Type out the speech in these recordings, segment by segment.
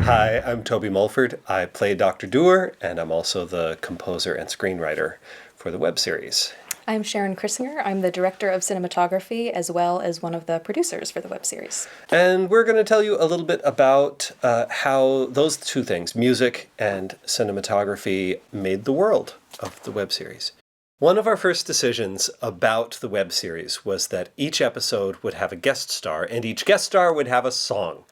Hi, I'm Toby Mulford. I play Dr. Dour, and I'm also the composer and screenwriter for the web series. I'm Sharon Crissinger. I'm the director of cinematography as well as one of the producers for the web series. And we're going to tell you a little bit about how those two things, music and cinematography, made the world of the web series. One of our first decisions about the web series was that each episode would have a guest star, and each guest star would have a song.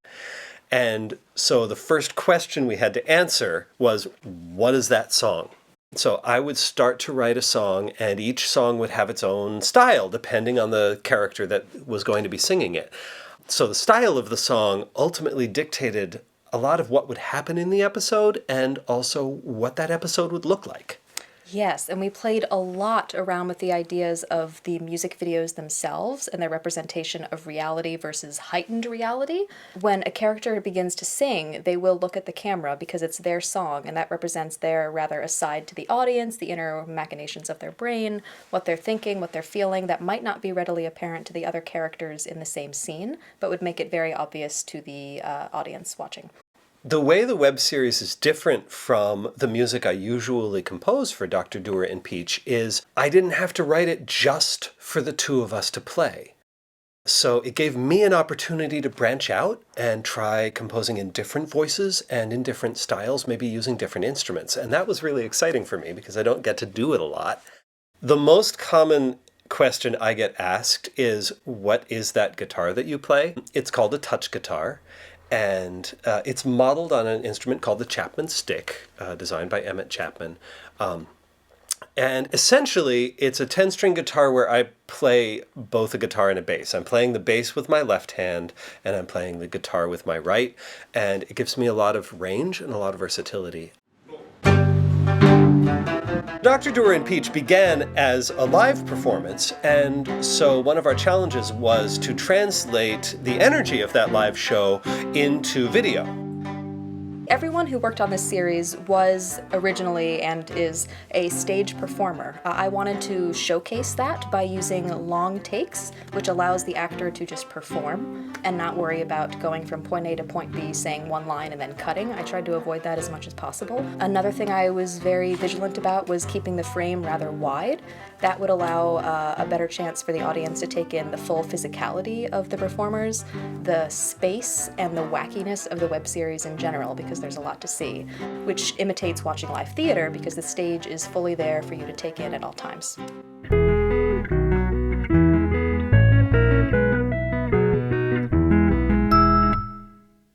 And so the first question we had to answer was, what is that song? So I would start to write a song, and each song would have its own style, depending on the character that was going to be singing it. So the style of the song ultimately dictated a lot of what would happen in the episode, and also what that episode would look like. Yes, and we played a lot around with the ideas of the music videos themselves and their representation of reality versus heightened reality. When a character begins to sing, they will look at the camera because it's their song, and that represents their rather aside to the audience, the inner machinations of their brain, what they're thinking, what they're feeling, that might not be readily apparent to the other characters in the same scene, but would make it very obvious to the audience watching. The way the web series is different from the music I usually compose for Dr. Dour and Peach is I didn't have to write it just for the two of us to play. So it gave me an opportunity to branch out and try composing in different voices and in different styles, maybe using different instruments. And that was really exciting for me because I don't get to do it a lot. The most common question I get asked is, what is that guitar that you play? It's called a touch guitar. And it's modeled on an instrument called the Chapman stick, designed by Emmett Chapman. And essentially, it's a 10-string guitar where I play both a guitar and a bass. I'm playing the bass with my left hand, and I'm playing the guitar with my right. And it gives me a lot of range and a lot of versatility. Dr. Dour and Peach began as a live performance, and so one of our challenges was to translate the energy of that live show into video. Everyone who worked on this series was originally and is a stage performer. I wanted to showcase that by using long takes, which allows the actor to just perform and not worry about going from point A to point B, saying one line and then cutting. I tried to avoid that as much as possible. Another thing I was very vigilant about was keeping the frame rather wide. That would allow a better chance for the audience to take in the full physicality of the performers, the space, and the wackiness of the web series in general, because there's a lot to see, which imitates watching live theater because the stage is fully there for you to take in at all times.